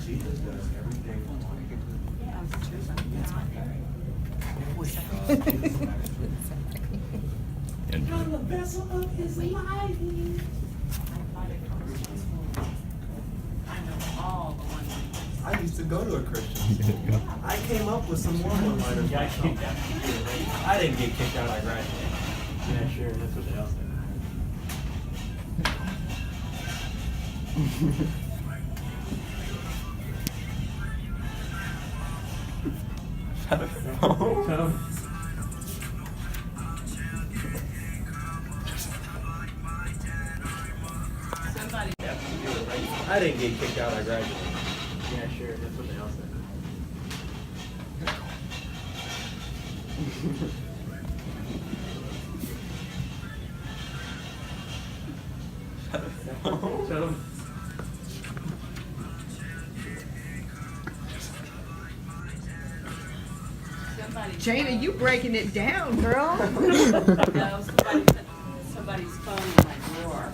Jesus does everything. I'm the vessel of his life. I used to go to a Christian. I came up with some more one-liners myself. I didn't get kicked out. I graduated. Yeah, sure. That's what they all said. I didn't get kicked out. I graduated. Yeah, sure. That's what they all said. Shut up. Jana, you breaking it down, girl. No, somebody's phone in my drawer.